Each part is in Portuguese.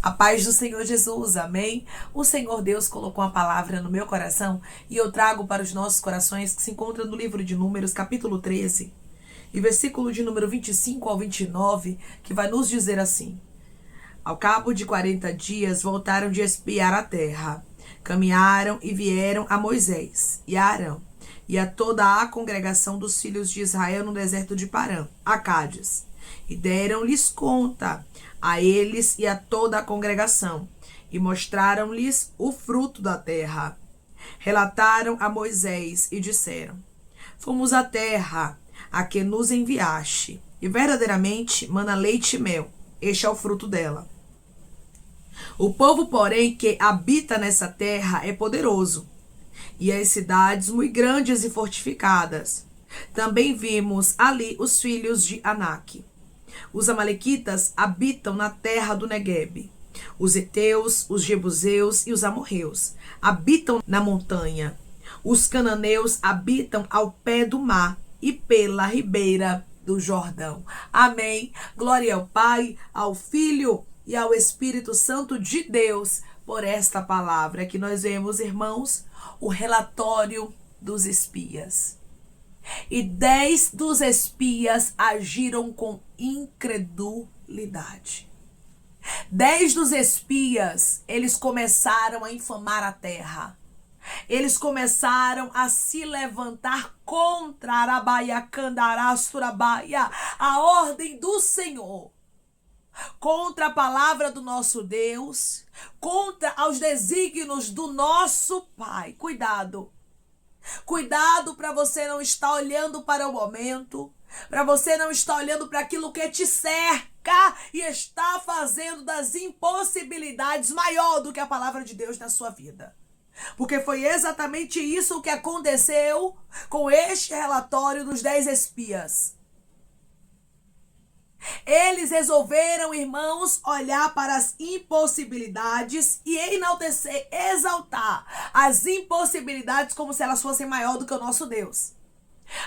A paz do Senhor Jesus, amém? O Senhor Deus colocou a palavra no meu coração e eu trago para os nossos corações que se encontra no livro de Números, capítulo 13, e versículo de número 25 ao 29, que vai nos dizer assim: Ao cabo de 40 dias voltaram de espiar a terra, caminharam e vieram a Moisés e a Arão e a toda a congregação dos filhos de Israel no deserto de Parã, a Cádiz, e deram-lhes conta a eles e a toda a congregação, e mostraram-lhes o fruto da terra. Relataram a Moisés e disseram: Fomos à terra a que nos enviaste, e verdadeiramente mana leite e mel, este é o fruto dela. O povo, porém, que habita nessa terra é poderoso, e as cidades muito grandes e fortificadas. Também vimos ali os filhos de Anak. Os amalequitas habitam na terra do Neguebe. Os heteus, os jebuseus e os amorreus habitam na montanha. Os cananeus habitam ao pé do mar e pela ribeira do Jordão. Amém. Glória ao Pai, ao Filho e ao Espírito Santo de Deus por esta palavra que nós vemos, irmãos, o relatório dos espias. E 10 dos espias agiram com incredulidade. 10 dos espias, eles começaram a infamar a terra. Eles começaram a se levantar contra Arabaia, Candarasturabaya, a ordem do Senhor. Contra a palavra do nosso Deus, contra os desígnios do nosso Pai. Cuidado. Cuidado para você não estar olhando para o momento, para você não estar olhando para aquilo que te cerca e está fazendo das impossibilidades maior do que a palavra de Deus na sua vida. Porque foi exatamente isso que aconteceu com este relatório dos 10 espias. Eles resolveram, irmãos, olhar para as impossibilidades e enaltecer, exaltar as impossibilidades como se elas fossem maior do que o nosso Deus.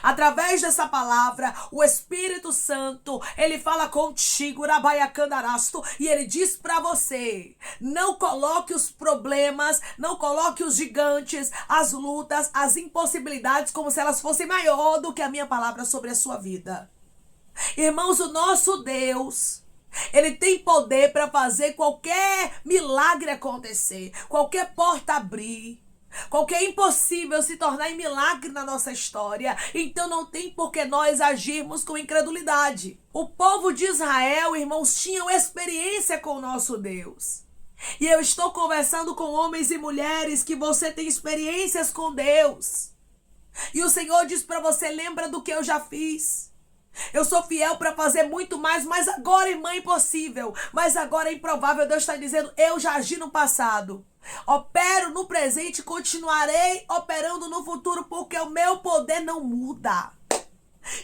Através dessa palavra, o Espírito Santo, ele fala contigo, Rabaiacandarasto, e ele diz para você: não coloque os problemas, não coloque os gigantes, as lutas, as impossibilidades como se elas fossem maior do que a minha palavra sobre a sua vida. Irmãos, o nosso Deus, ele tem poder para fazer qualquer milagre acontecer, qualquer porta abrir, qualquer impossível se tornar em milagre na nossa história. Então não tem por que nós agirmos com incredulidade. O povo de Israel, irmãos, tinham experiência com o nosso Deus. E eu estou conversando com homens e mulheres que você tem experiências com Deus. E o Senhor diz para você: lembra do que eu já fiz. Eu sou fiel para fazer muito mais, mas agora, irmã, é impossível. Mas agora é improvável. Deus está dizendo: eu já agi no passado. Opero no presente e continuarei operando no futuro, porque o meu poder não muda.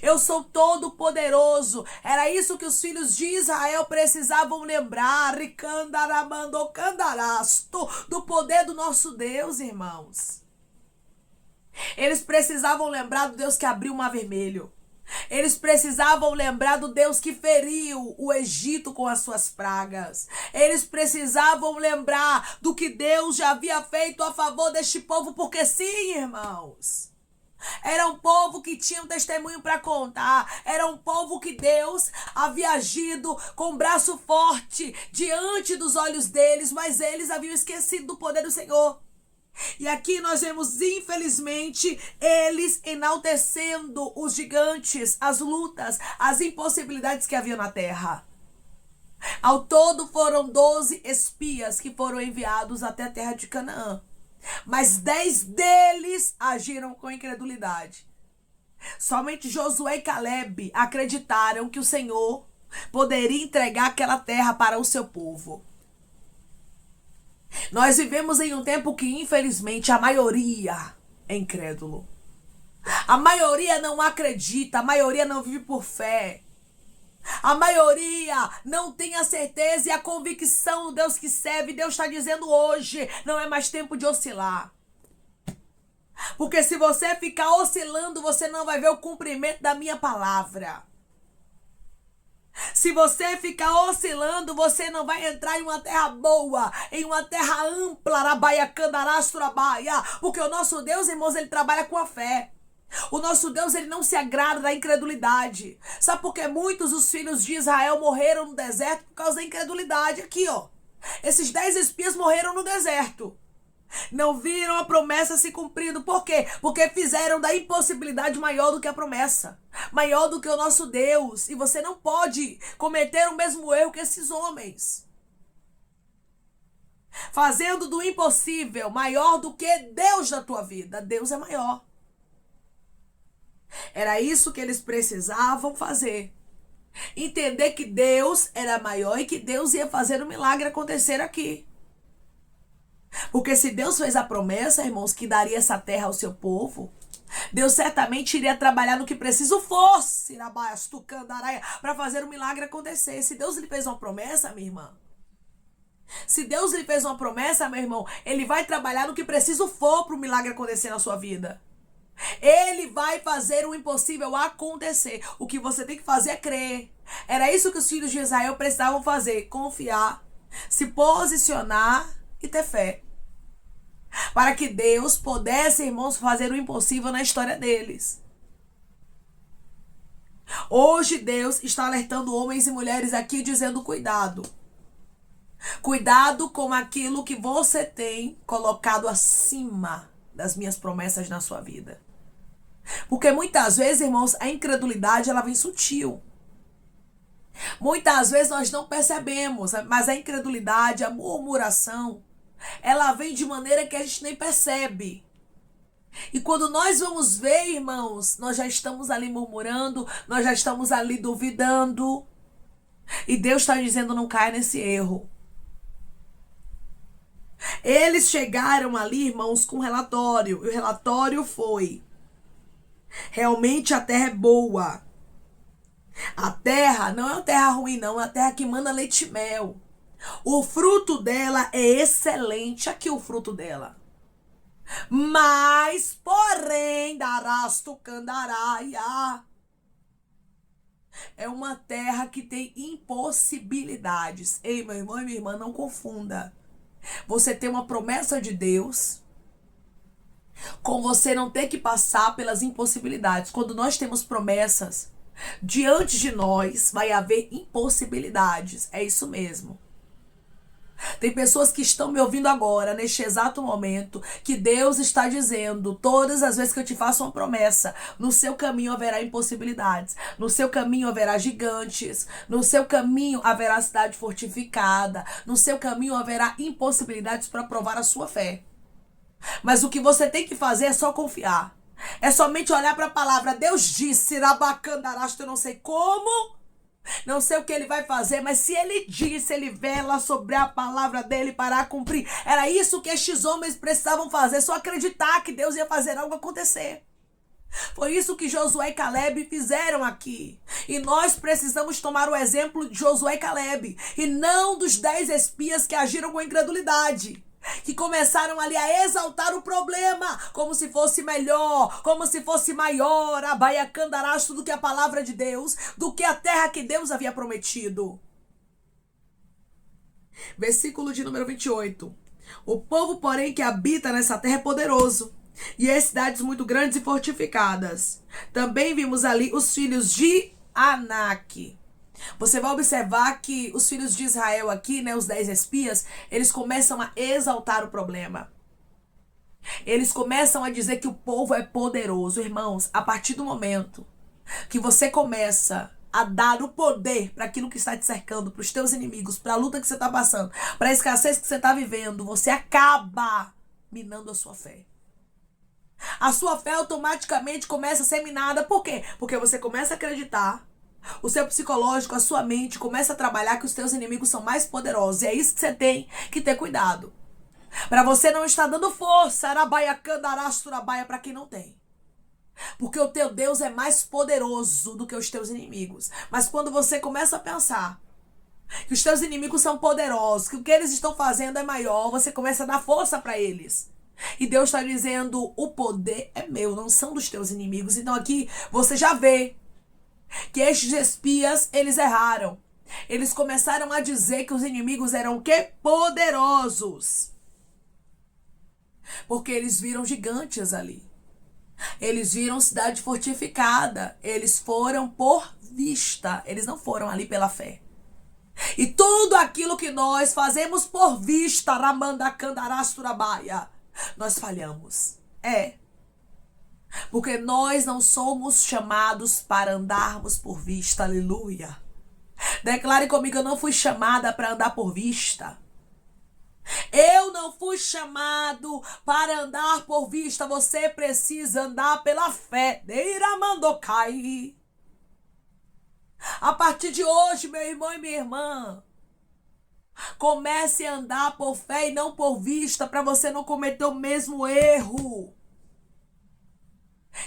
Eu sou todo poderoso. Era isso que os filhos de Israel precisavam lembrar. Do poder do nosso Deus, irmãos. Eles precisavam lembrar do Deus que abriu o mar vermelho. Eles precisavam lembrar do Deus que feriu o Egito com as suas pragas. Eles precisavam lembrar do que Deus já havia feito a favor deste povo, porque sim, irmãos, era um povo que tinha um testemunho para contar. Era um povo que Deus havia agido com um braço forte diante dos olhos deles, mas eles haviam esquecido do poder do Senhor. E aqui nós vemos, infelizmente, eles enaltecendo os gigantes, as lutas, as impossibilidades que havia na terra. Ao todo foram 12 espias que foram enviados até a terra de Canaã. Mas 10 deles agiram com incredulidade. Somente Josué e Caleb acreditaram que o Senhor poderia entregar aquela terra para o seu povo. Nós vivemos em um tempo que, infelizmente, a maioria é incrédulo. A maioria não acredita, a maioria não vive por fé. A maioria não tem a certeza e a convicção do Deus que serve. Deus está dizendo hoje, não é mais tempo de oscilar. Porque se você ficar oscilando, você não vai ver o cumprimento da minha palavra. Se você ficar oscilando, você não vai entrar em uma terra boa, em uma terra ampla, rabaia, candarasturabaya, porque o nosso Deus, irmãos, ele trabalha com a fé. O nosso Deus, ele não se agrada da incredulidade. Sabe por que muitos dos filhos de Israel morreram no deserto? Por causa da incredulidade. Aqui, ó. Esses 10 espias morreram no deserto. Não viram a promessa se cumprindo. Por quê? Porque fizeram da impossibilidade maior do que a promessa. Maior do que o nosso Deus. E você não pode cometer o mesmo erro que esses homens. Fazendo do impossível maior do que Deus na tua vida. Deus é maior. Era isso que eles precisavam fazer. Entender que Deus era maior e que Deus ia fazer um milagre acontecer aqui. Porque se Deus fez a promessa, irmãos, que daria essa terra ao seu povo, Deus certamente iria trabalhar no que preciso fosse para fazer o milagre acontecer. Se Deus lhe fez uma promessa, minha irmã, se Deus lhe fez uma promessa, meu irmão, Ele vai trabalhar no que preciso for para o milagre acontecer na sua vida. Ele vai fazer o impossível acontecer. O que você tem que fazer é crer. Era isso que os filhos de Israel precisavam fazer. Confiar, se posicionar e ter fé. Para que Deus pudesse, irmãos, fazer o impossível na história deles. Hoje Deus está alertando homens e mulheres aqui dizendo cuidado. Cuidado com aquilo que você tem colocado acima das minhas promessas na sua vida. Porque muitas vezes, irmãos, a incredulidade ela vem sutil. Muitas vezes nós não percebemos, mas a incredulidade, a murmuração, ela vem de maneira que a gente nem percebe. E quando nós vamos ver, irmãos, nós já estamos ali murmurando, nós já estamos ali duvidando. E Deus está dizendo, não caia nesse erro. Eles chegaram ali, irmãos, com um relatório. E o relatório foi: realmente a terra é boa. A terra não é uma terra ruim, não. É uma terra que manda leite e mel. O fruto dela é excelente. Aqui o fruto dela. Mas, porém, darasto candaraia. É uma terra que tem impossibilidades. Ei, meu irmão e minha irmã, não confunda. Você tem uma promessa de Deus com você não ter que passar pelas impossibilidades. Quando nós temos promessas, diante de nós vai haver impossibilidades. É isso mesmo. Tem pessoas que estão me ouvindo agora, neste exato momento, que Deus está dizendo, todas as vezes que eu te faço uma promessa, no seu caminho haverá impossibilidades, no seu caminho haverá gigantes, no seu caminho haverá cidade fortificada, no seu caminho haverá impossibilidades para provar a sua fé. Mas o que você tem que fazer é só confiar. É somente olhar para a palavra. Deus disse, rabacandarasto, eu não sei como, não sei o que ele vai fazer, mas se ele disse, ele vela sobre a palavra dele para cumprir. Era isso que estes homens precisavam fazer, só acreditar que Deus ia fazer algo acontecer. Foi isso que Josué e Caleb fizeram aqui. E nós precisamos tomar o exemplo de Josué e Caleb, e não dos 10 espias que agiram com incredulidade, que começaram ali a exaltar o problema, como se fosse melhor, como se fosse maior, abaiacandarasto do que a palavra de Deus, do que a terra que Deus havia prometido. Versículo de número 28. O povo, porém, que habita nessa terra é poderoso, e as cidades muito grandes e fortificadas. Também vimos ali os filhos de Anak. Você vai observar que os filhos de Israel aqui, né, os 10 espias, eles começam a exaltar o problema. Eles começam a dizer que o povo é poderoso. Irmãos, a partir do momento que você começa a dar o poder para aquilo que está te cercando, para os teus inimigos, para a luta que você está passando, para a escassez que você está vivendo, você acaba minando a sua fé. A sua fé automaticamente começa a ser minada. Por quê? Porque você começa a acreditar. O seu psicológico, a sua mente começa a trabalhar que os teus inimigos são mais poderosos. E é isso que você tem que ter cuidado. Para você não estar dando força, para quem não tem. Porque o teu Deus é mais poderoso do que os teus inimigos. Mas quando você começa a pensar que os teus inimigos são poderosos, que o que eles estão fazendo é maior, você começa a dar força para eles. E Deus está dizendo, o poder é meu, não são dos teus inimigos. Então aqui você já vê que estes espias, eles erraram. Eles começaram a dizer que os inimigos eram o quê? Poderosos. Porque eles viram gigantes ali. Eles viram cidade fortificada. Eles foram por vista. Eles não foram ali pela fé. E tudo aquilo que nós fazemos por vista, Ramanda Candarasturabaia, nós falhamos. Porque nós não somos chamados para andarmos por vista. Aleluia. Declare comigo, eu não fui chamada para andar por vista. Eu não fui chamado para andar por vista. Você precisa andar pela fé. Deiramandokai. A partir de hoje, meu irmão e minha irmã, comece a andar por fé e não por vista, para você não cometer o mesmo erro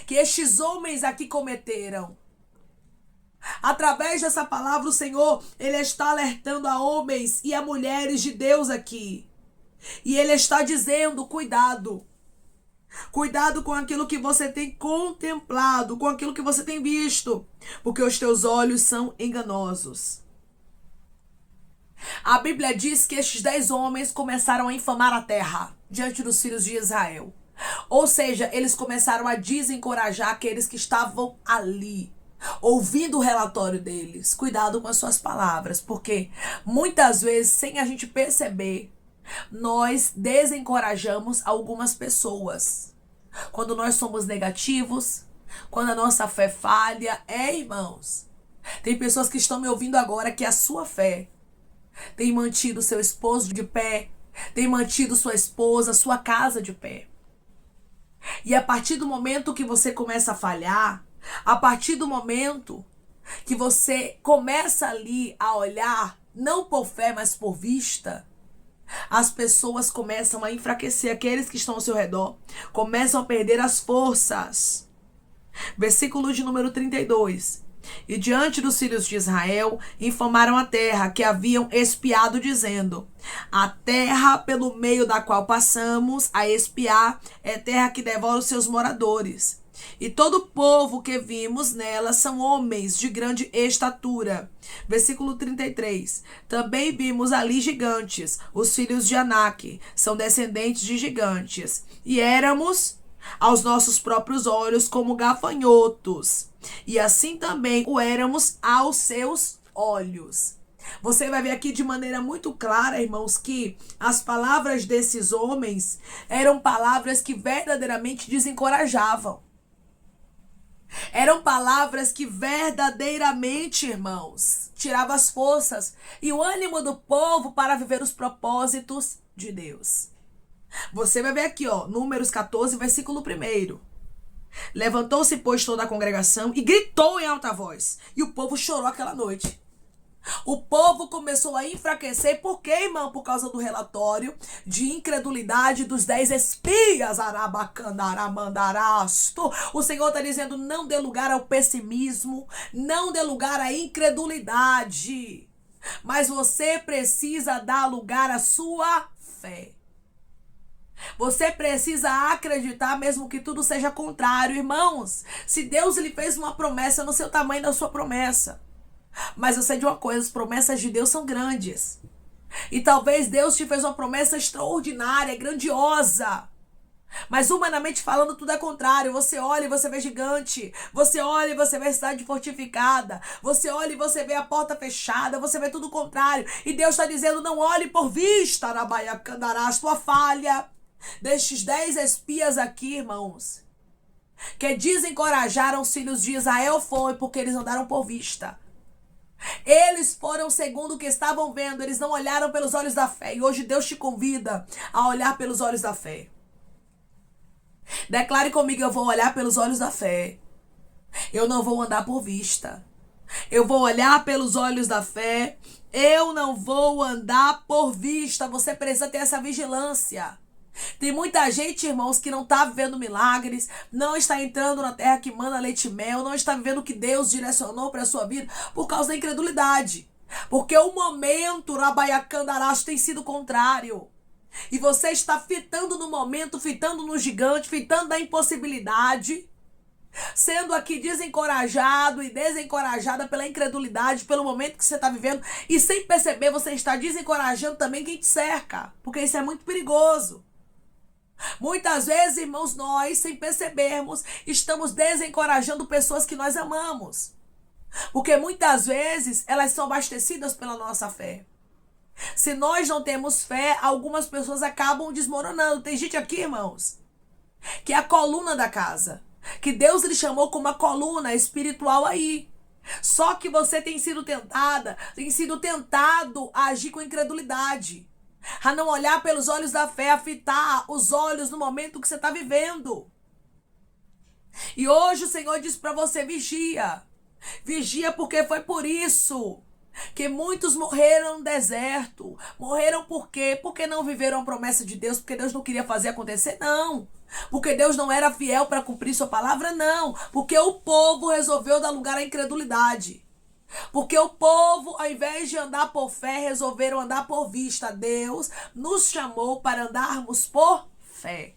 que estes homens aqui cometeram. Através dessa palavra, o Senhor, Ele está alertando a homens e a mulheres de Deus aqui. E Ele está dizendo, cuidado. Cuidado com aquilo que você tem contemplado, com aquilo que você tem visto, porque os teus olhos são enganosos. A Bíblia diz que estes 10 homens começaram a infamar a terra diante dos filhos de Israel. Ou seja, eles começaram a desencorajar aqueles que estavam ali, ouvindo o relatório deles. Cuidado com as suas palavras, porque muitas vezes, sem a gente perceber, nós desencorajamos algumas pessoas. Quando nós somos negativos, quando a nossa fé falha, irmãos. Tem pessoas que estão me ouvindo agora que a sua fé tem mantido seu esposo de pé, tem mantido sua esposa, sua casa de pé. E a partir do momento que você começa a falhar, a partir do momento que você começa ali a olhar, não por fé, mas por vista, as pessoas começam a enfraquecer, aqueles que estão ao seu redor começam a perder as forças. Versículo de número 32. E diante dos filhos de Israel, infamaram a terra que haviam espiado, dizendo: a terra pelo meio da qual passamos a espiar é terra que devora os seus moradores. E todo o povo que vimos nela são homens de grande estatura. Versículo 33. Também vimos ali gigantes, os filhos de Anak, são descendentes de gigantes. E éramos aos nossos próprios olhos como gafanhotos. E assim também o éramos aos seus olhos. Você vai ver aqui de maneira muito clara, irmãos, que as palavras desses homens eram palavras que verdadeiramente desencorajavam. Eram palavras que verdadeiramente, irmãos, tiravam as forças e o ânimo do povo para viver os propósitos de Deus. Você vai ver aqui, Números 14, versículo 1. Levantou-se, pois, toda a congregação e gritou em alta voz. E o povo chorou aquela noite. O povo começou a enfraquecer. Por quê, irmão? Por causa do relatório de incredulidade dos 10 espias. Arabacandaramandarasto. O Senhor está dizendo: não dê lugar ao pessimismo, não dê lugar à incredulidade, mas você precisa dar lugar à sua fé. Você precisa acreditar mesmo que tudo seja contrário, irmãos. Se Deus lhe fez uma promessa, eu não sei o tamanho da sua promessa, mas eu sei de uma coisa: as promessas de Deus são grandes. E talvez Deus te fez uma promessa extraordinária, grandiosa, mas humanamente falando tudo é contrário. Você olha e você vê gigante. Você olha e você vê cidade fortificada. Você olha e você vê a porta fechada. Você vê tudo o contrário. E Deus está dizendo: não olhe por vista, Arabaiacandarás, tua falha. Destes 10 espias aqui, irmãos, que desencorajaram os filhos de Israel, foi porque eles andaram por vista. Eles foram segundo o que estavam vendo. Eles não olharam pelos olhos da fé. E hoje Deus te convida a olhar pelos olhos da fé. Declare comigo: eu vou olhar pelos olhos da fé. Eu não vou andar por vista. Eu vou olhar pelos olhos da fé. Eu não vou andar por vista. Você precisa ter essa vigilância. Tem muita gente, irmãos, que não está vivendo milagres, não está entrando na terra que manda leite e mel, não está vivendo o que Deus direcionou para a sua vida por causa da incredulidade. Porque o momento, Rabaiacandarás, tem sido contrário. E você está fitando no momento, fitando no gigante, fitando na impossibilidade. sendo aqui desencorajado e desencorajada pela incredulidade, pelo momento que você está vivendo, e sem perceber você está desencorajando também quem te cerca, porque isso é muito perigoso. Muitas vezes, irmãos, nós, sem percebermos, estamos desencorajando pessoas que nós amamos, porque muitas vezes elas são abastecidas pela nossa fé. Se nós não temos fé, algumas pessoas acabam desmoronando. Tem gente aqui, irmãos, que é a coluna da casa, que Deus lhe chamou como uma coluna espiritual aí. Só que você tem sido tentado a agir com incredulidade, a não olhar pelos olhos da fé, a fitar os olhos no momento que você está vivendo. E hoje o Senhor diz para você: vigia. Vigia, porque foi por isso que muitos morreram no deserto. Morreram por quê? Porque não viveram a promessa de Deus, porque Deus não queria fazer acontecer? Não. Porque Deus não era fiel para cumprir sua palavra? Não. Porque o povo resolveu dar lugar à incredulidade. Porque o povo, ao invés de andar por fé, resolveram andar por vista. Deus nos chamou para andarmos por fé.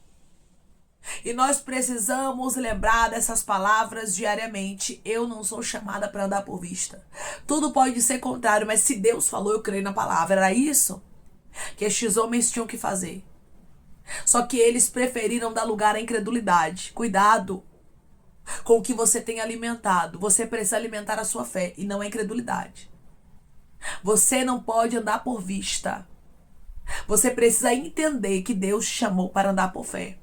E nós precisamos lembrar dessas palavras diariamente. Eu não sou chamada para andar por vista. Tudo pode ser contrário, mas se Deus falou, eu creio na palavra. Era isso que estes homens tinham que fazer. Só que eles preferiram dar lugar à incredulidade. Cuidado com o que você tem alimentado. Você precisa alimentar a sua fé e não a incredulidade. Você não pode andar por vista. Você precisa entender que Deus te chamou para andar por fé.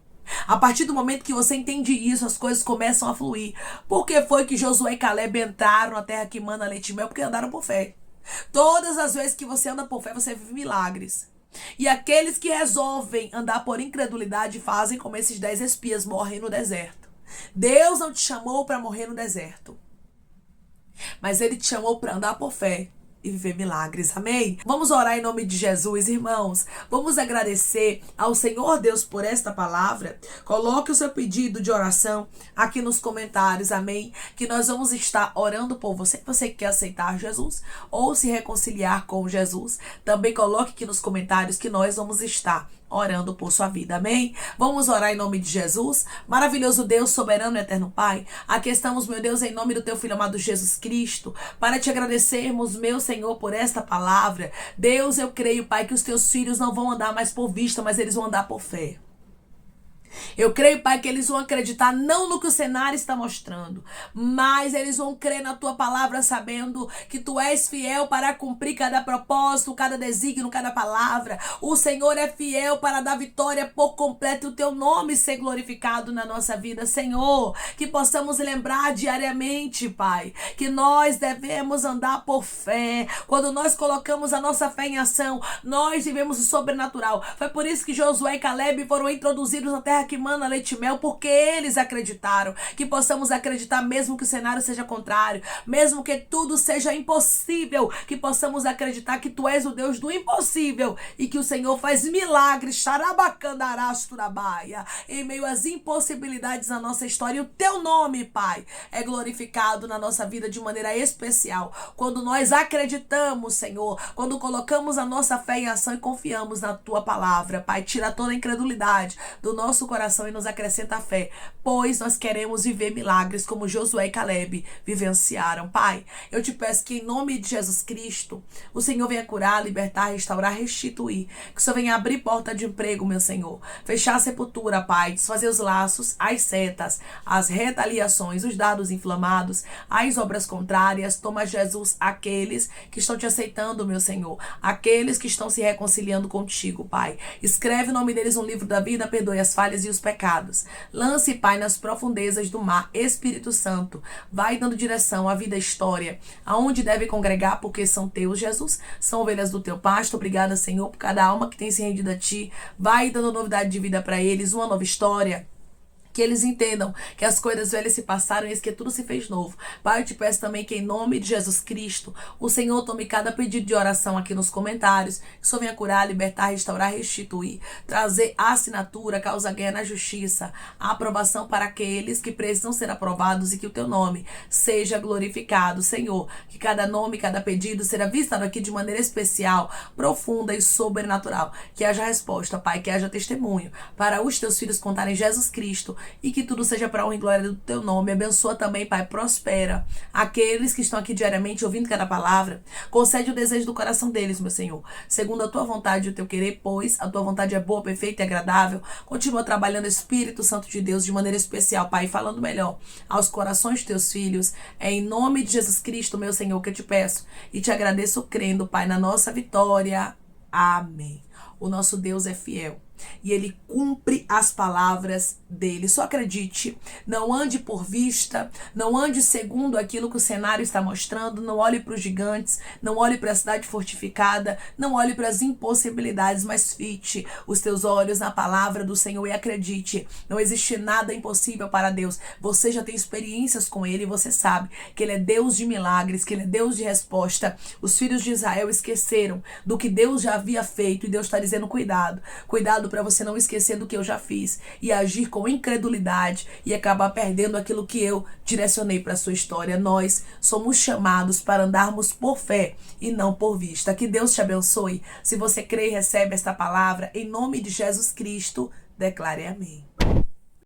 A partir do momento que você entende isso, as coisas começam a fluir. Por que foi que Josué e Caleb entraram na terra que mana leite e mel? Porque andaram por fé. Todas as vezes que você anda por fé, você vive milagres. E aqueles que resolvem andar por incredulidade fazem como esses 10 espias, morrem no deserto. Deus não te chamou para morrer no deserto, mas Ele te chamou para andar por fé e viver milagres, amém? Vamos orar em nome de Jesus, irmãos. Vamos agradecer ao Senhor Deus por esta palavra. Coloque o seu pedido de oração aqui nos comentários, amém? Que nós vamos estar orando por você. Você que quer aceitar Jesus ou se reconciliar com Jesus, também coloque aqui nos comentários que nós vamos estar orando por sua vida, amém? Vamos orar em nome de Jesus. Maravilhoso Deus, soberano e eterno Pai, aqui estamos, meu Deus, em nome do teu Filho amado Jesus Cristo, para te agradecermos, meu Senhor, por esta palavra. Deus, eu creio, Pai, que os teus filhos não vão andar mais por vista, mas eles vão andar por fé. Eu creio, Pai, que eles vão acreditar não no que o cenário está mostrando, mas eles vão crer na tua palavra, sabendo que tu és fiel para cumprir cada propósito, cada desígnio, cada palavra. O Senhor é fiel para dar vitória por completo e o teu nome ser glorificado na nossa vida, Senhor. Que possamos lembrar diariamente, Pai, que nós devemos andar por fé. Quando nós colocamos a nossa fé em ação, nós vivemos o sobrenatural. Foi por isso que Josué e Caleb foram introduzidos na terra que mana leite e mel, porque eles acreditaram. Que possamos acreditar mesmo que o cenário seja contrário, mesmo que tudo seja impossível, que possamos acreditar que tu és o Deus do impossível e que o Senhor faz milagres, em meio às impossibilidades na nossa história. E o teu nome, Pai, é glorificado na nossa vida de maneira especial quando nós acreditamos, Senhor, quando colocamos a nossa fé em ação e confiamos na tua palavra. Pai, tira toda a incredulidade do nosso coração e nos acrescenta a fé, pois nós queremos viver milagres como Josué e Caleb vivenciaram. Pai, eu te peço que em nome de Jesus Cristo, o Senhor venha curar, libertar, restaurar, restituir, que o Senhor venha abrir porta de emprego, meu Senhor, fechar a sepultura, Pai, desfazer os laços, as setas, as retaliações, os dados inflamados, as obras contrárias. Toma, Jesus, aqueles que estão te aceitando, meu Senhor, aqueles que estão se reconciliando contigo, Pai. Escreve o nome deles no livro da vida, perdoe as falhas e os pecados. Lance, Pai, nas profundezas do mar. Espírito Santo, vai dando direção à vida e história, aonde deve congregar, porque são teus, Jesus, são ovelhas do teu pasto. Obrigada, Senhor, por cada alma que tem se rendido a ti. Vai dando novidade de vida para eles, uma nova história. Que eles entendam que as coisas velhas se passaram e que tudo se fez novo. Pai, eu te peço também que em nome de Jesus Cristo, o Senhor tome cada pedido de oração aqui nos comentários. Que o Senhor venha curar, libertar, restaurar, restituir. Trazer a assinatura, causa ganha na justiça. A aprovação para aqueles que precisam ser aprovados e que o teu nome seja glorificado. Senhor, que cada nome, cada pedido será visitado aqui de maneira especial, profunda e sobrenatural. Que haja resposta, Pai, que haja testemunho para os teus filhos contarem Jesus Cristo e que tudo seja para honra e glória do teu nome. Abençoa também, Pai, prospera aqueles que estão aqui diariamente ouvindo cada palavra. Concede o desejo do coração deles, meu Senhor, segundo a tua vontade e o teu querer, pois a tua vontade é boa, perfeita e agradável. Continua trabalhando, Espírito Santo de Deus, de maneira especial, Pai, falando melhor aos corações de teus filhos. É em nome de Jesus Cristo, meu Senhor, que eu te peço e te agradeço crendo, Pai, na nossa vitória. Amém. O nosso Deus é fiel e Ele cumpre as palavras dele. Só acredite, não ande por vista, não ande segundo aquilo que o cenário está mostrando, não olhe para os gigantes, não olhe para a cidade fortificada, não olhe para as impossibilidades, mas fite os teus olhos na palavra do Senhor e acredite, não existe nada impossível para Deus. Você já tem experiências com Ele, você sabe que Ele é Deus de milagres, que Ele é Deus de resposta. Os filhos de Israel esqueceram do que Deus já havia feito e Deus está dizendo: cuidado para você não esquecer do que eu já fiz e agir com incredulidade e acabar perdendo aquilo que eu direcionei para a sua história. Nós somos chamados para andarmos por fé e não por vista. Que Deus te abençoe. Se você crê e recebe esta palavra, em nome de Jesus Cristo, declare amém.